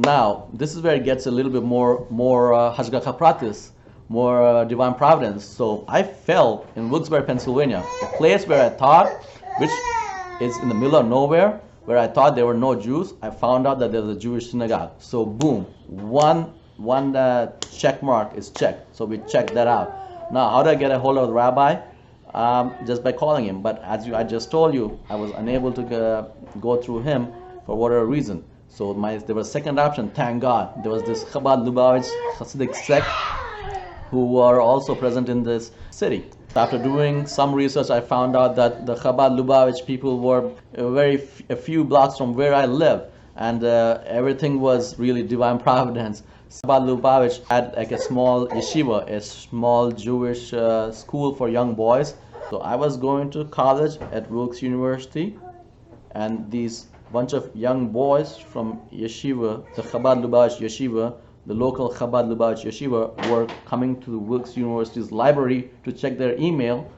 Now, this is where it gets a little bit more hashgacha pratis, more divine providence. So I fell in Wilkes-Barre, Pennsylvania, a place where I thought, which is in the middle of nowhere, where I thought there were no Jews. I found out that there was a Jewish synagogue. So boom, one check mark is checked. So we checked that out. Now, how do I get a hold of the rabbi? Just by calling him. But as I just told you, I was unable to go through him for whatever reason. So there was a second option. Thank God, there was this Chabad Lubavitch Hasidic sect who were also present in this city. After doing some research, I found out that the Chabad Lubavitch people were a few blocks from where I live, and everything was really divine providence. Chabad Lubavitch had like a small yeshiva, a small Jewish school for young boys. So I was going to college at Wilkes University, and these bunch of young boys from yeshiva, the Chabad Lubavitch yeshiva, the local Chabad Lubavitch yeshiva, were coming to Wilkes University's library to check their email,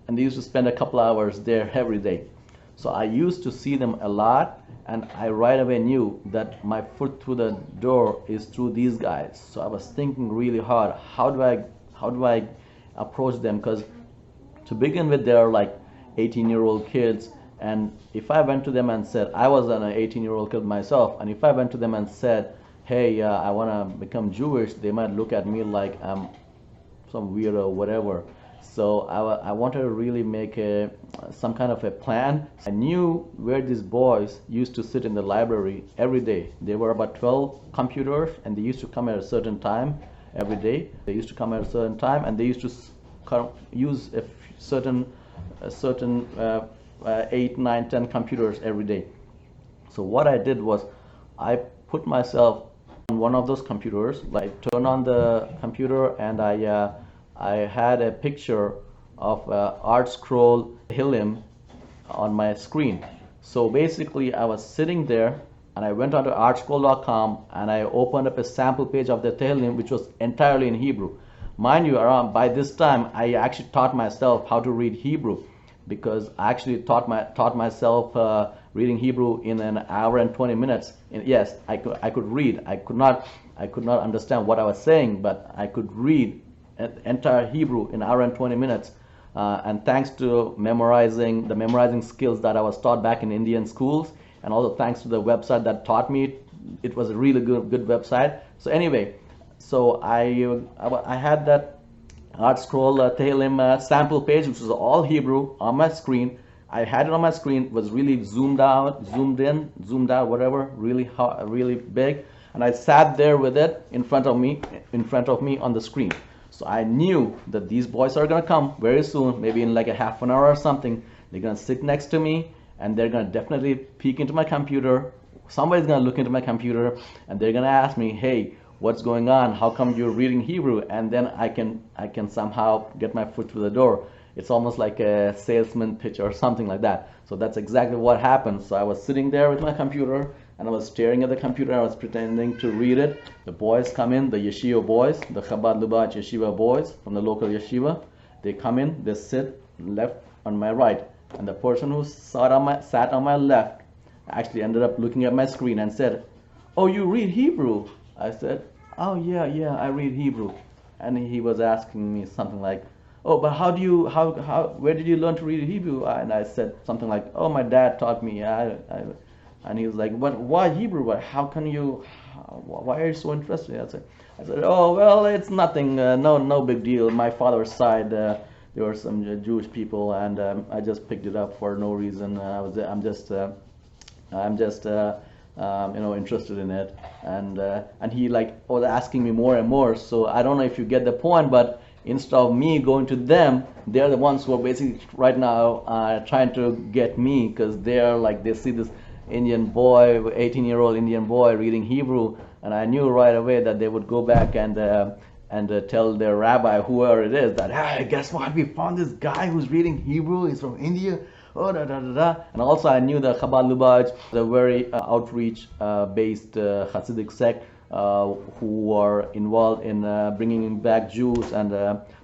and they used to spend a couple hours there every day. So I used to see them a lot, and I right away knew that my foot through the door is through these guys. So I was thinking really hard, how do I approach them? Because to begin with, they're like 18-year-old kids, and if I went to them and said, I was an 18-year-old kid myself, and if I went to them and said, hey, I want to become Jewish, they might look at me like I'm some weirdo, whatever. So I wanted to really make some kind of a plan. I knew where these boys used to sit in the library every day. There were about 12 computers, and they used to come at a certain time every day. They used to come at a certain time, and they used to use a certain 8, 9, 10 computers every day. So what I did was I put myself on one of those computers, like turn on the computer, and I had a picture of Art Scroll Tehillim on my screen. So basically I was sitting there, and I went onto artscroll.com, and I opened up a sample page of the Tehillim, which was entirely in Hebrew. Mind you, by this time I actually taught myself how to read Hebrew, because I actually taught myself reading Hebrew in an hour and 20 minutes. And yes, I could read. I could not understand what I was saying, but I could read entire Hebrew in an hour and 20 minutes. And thanks to the memorizing skills that I was taught back in Indian schools, and also thanks to the website that taught me, it was a really good website. So anyway, so I had that Art Scroll Tehillim sample page, which was all Hebrew, on my screen. I had it on my screen. It was really zoomed out, zoomed in, zoomed out, whatever, really big. And I sat there with it in front of me on the screen. So I knew that these boys are gonna come very soon, maybe in like a half an hour or something. They're gonna sit next to me, and they're gonna definitely peek into my computer. Somebody's gonna look into my computer, and they're gonna ask me, hey, what's going on? How come you're reading Hebrew? And then I can somehow get my foot through the door. It's almost like a salesman pitch or something like that. So that's exactly what happened. So I was sitting there with my computer, and I was staring at the computer. I was pretending to read it. The boys come in, the yeshiva boys, the Chabad Lubavitch yeshiva boys from the local yeshiva. They come in, they sit left on my right, and the person who sat on my left actually ended up looking at my screen and said, "Oh, you read Hebrew?" I said, "Oh yeah, I read Hebrew." And he was asking me something like, "Oh, but where did you learn to read Hebrew?" And I said something like, "Oh, my dad taught me." And he was like, "But why Hebrew? Why are you so interested?" I said, "Oh, well, it's nothing, no big deal. My father's side, there were some Jewish people, and I just picked it up for no reason. I'm just interested in it." And he was asking me more and more. So I don't know if you get the point, but instead of me going to them, they're the ones who are basically right now trying to get me, because they see this Indian boy, 18-year-old Indian boy reading Hebrew, and I knew right away that they would go back and tell their rabbi, whoever it is, that, "Hey, guess what? We found this guy who's reading Hebrew. He's from India." Oh, da da da da. And also I knew that Chabad Lubavitch, the very outreach-based Hasidic sect, who are involved in bringing back Jews, and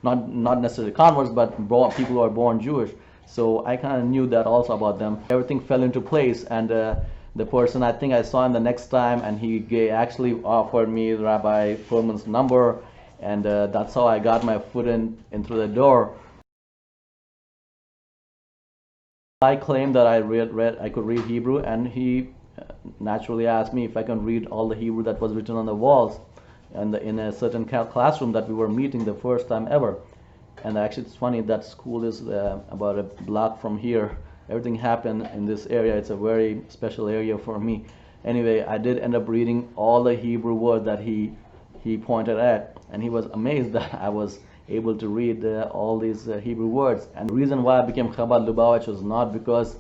not necessarily converts, but people who are born Jewish. So I kind of knew that also about them. Everything fell into place, and the person I think I saw him the next time, and he actually offered me Rabbi Perlman's number, and that's how I got my foot in through the door. I claimed that I could read Hebrew, and he naturally asked me if I can read all the Hebrew that was written on the walls, and in a certain classroom that we were meeting the first time ever. And actually, it's funny, that school is about a block from here. Everything happened in this area. It's a very special area for me. Anyway, I did end up reading all the Hebrew words that he pointed at, and he was amazed that I was able to read all these Hebrew words. And the reason why I became Chabad Lubavitch was not because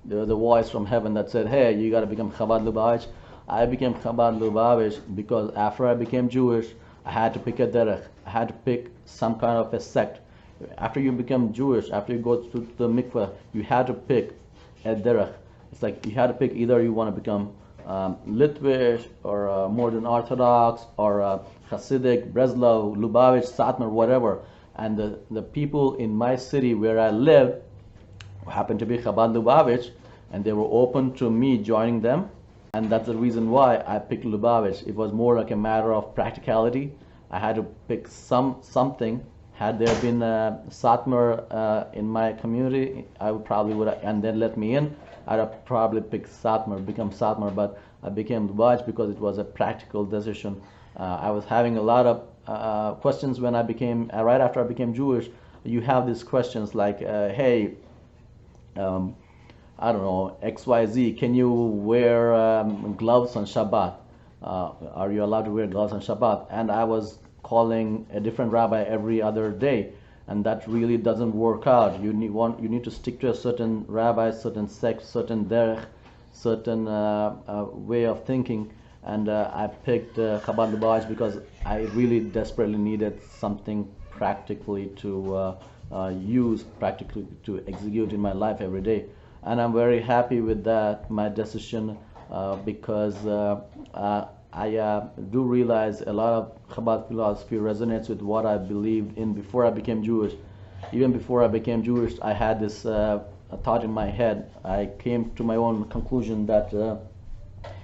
there was a voice from heaven that said, hey, you got to become Chabad Lubavitch. I became Chabad Lubavitch because after I became Jewish, I had to pick a derech. I had to pick some kind of a sect. After you become Jewish, after you go to the mikveh, you had to pick a derech. It's like you had to pick, either you want to become Litvish or modern Orthodox or Hasidic, Breslov, Lubavitch, Satmar, whatever. And the people in my city where I lived happened to be Chabad Lubavitch, and they were open to me joining them. And that's the reason why I picked Lubavitch. It was more like a matter of practicality. I had to pick something. Had there been Satmar in my community, I would probably and then let me in, I'd have probably picked Satmar, become Satmar, but I became Lubavitch because it was a practical decision. I was having a lot of questions when I became, right after I became Jewish. You have these questions like, hey, I don't know, XYZ, can you wear gloves on Shabbat? Are you allowed to wear gloves on Shabbat? And I was calling a different rabbi every other day, and that really doesn't work out. You need to stick to a certain rabbi, certain sect, certain derech, certain way of thinking. And I picked Chabad Lubavitch because I really desperately needed something practically to use, practically to execute in my life every day. And I'm very happy with that, my decision, because I do realize a lot of Chabad philosophy resonates with what I believed in before I became Jewish. Even before I became Jewish, I had this thought in my head. I came to my own conclusion that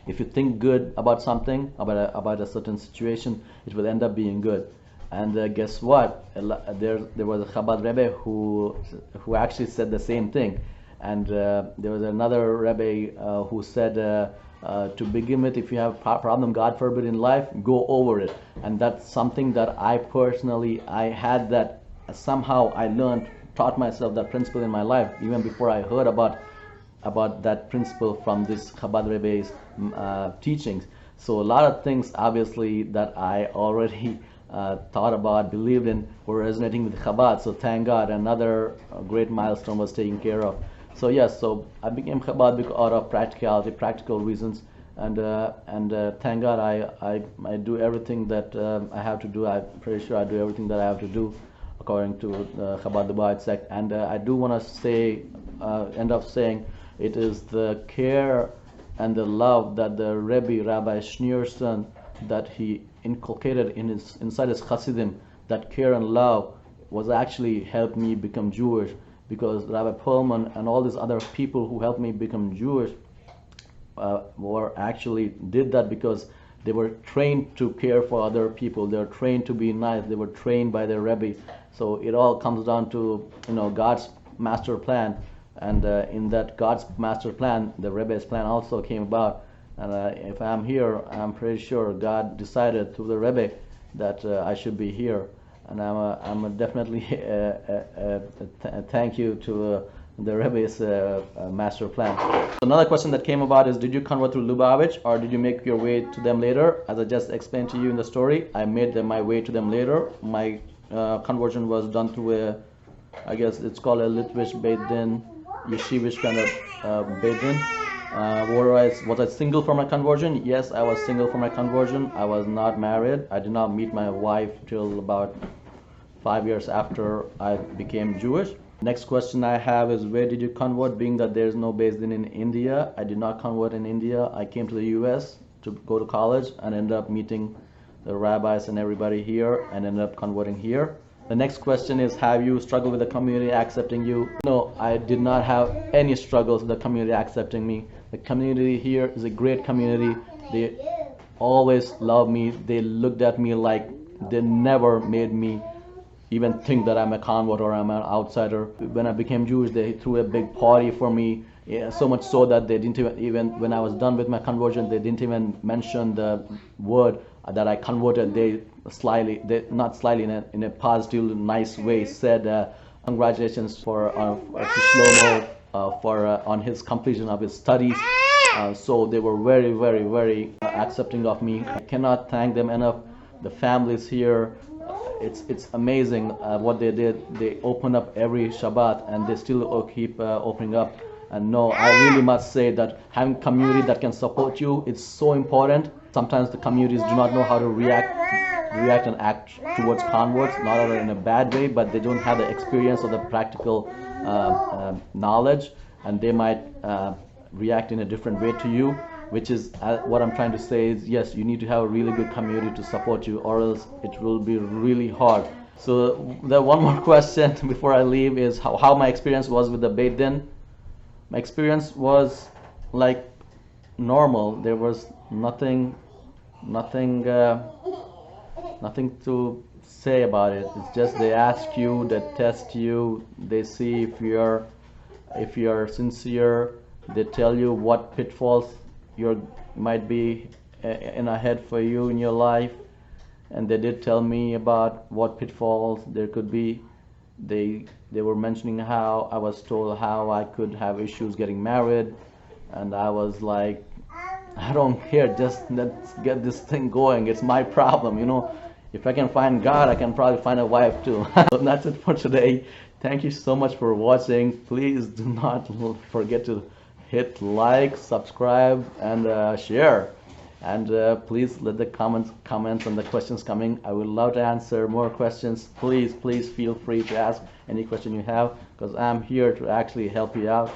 if you think good about something, about a certain situation, it will end up being good. And guess what? There was a Chabad Rebbe who actually said the same thing. And there was another Rabbi who said, to begin with, if you have a problem, God forbid, in life, go over it. And that's something that I personally, I had that, somehow I learned, taught myself that principle in my life, even before I heard about that principle from this Chabad Rebbe's teachings. So a lot of things, obviously, that I already thought about, believed in, were resonating with Chabad. So thank God, another great milestone was taken care of. So yes, so I became Chabad out of practicality, practical reasons, and thank God I do everything that I have to do. I'm pretty sure I do everything that I have to do according to the Chabad Lubavitch sect. And I do want to say, end up saying, it is the care and the love that the Rabbi Schneerson, that he inculcated inside his Hasidim, that care and love was actually helped me become Jewish. Because Rabbi Perlman and all these other people who helped me become Jewish did that because they were trained to care for other people. They were trained to be nice. They were trained by their Rebbe. So it all comes down to God's master plan, and in that God's master plan, the Rebbe's plan also came about. And if I'm here, I'm pretty sure God decided through the Rebbe that I should be here. And I'm definitely thank you to the Rebbe's master plan. Another question that came about is, did you convert through Lubavitch, or did you make your way to them later? As I just explained to you in the story, I made my way to them later. My conversion was done through I guess it's called a Litvish Beit Din, Yeshivish kind of Beit Din. Was I single for my conversion? Yes, I was single for my conversion. I was not married. I did not meet my wife till about 5 years after I became Jewish. Next question I have is, where did you convert, being that there's no Beis Din in India? I did not convert in India. I came to the US to go to college and ended up meeting the rabbis and everybody here and ended up converting here. The next question is, have you struggled with the community accepting you? No, I did not have any struggles with the community accepting me. The community here is a great community. They always loved me. They looked at me like they never made me even think that I'm a convert or I'm an outsider. When I became Jewish, they threw a big party for me. Yeah, so much so that they didn't even when I was done with my conversion, they didn't even mention the word that I converted. They slyly, not slyly, in a positive, nice way, said congratulations to Shlomo for on his completion of his studies. So they were very, very, very accepting of me. I cannot thank them enough. The families here, it's amazing what they did. They open up every Shabbat, and they still keep opening up. And no, I really must say that having community that can support you, it's so important. Sometimes the communities do not know how to react and act towards converts, not in a bad way, but they don't have the experience or the practical knowledge, and they might react in a different way to you, which is what I'm trying to say is, yes, you need to have a really good community to support you, or else it will be really hard. So the one more question before I leave is how my experience was with the Beit Din. My experience was like normal. There was nothing to say about it. It's just they ask you, they test you, they see if you're sincere. They tell you what pitfalls might be in ahead for you in your life, and they did tell me about what pitfalls there could be. They were mentioning how I was told how I could have issues getting married, and I was like, I don't care, just let's get this thing going. It's my problem, you know. If I can find God, I can probably find a wife too. So that's it for today. Thank you so much for watching. Please do not forget to hit like, subscribe, and share. And please let the comments and the questions coming. I would love to answer more questions. Please feel free to ask any question you have, because I'm here to actually help you out.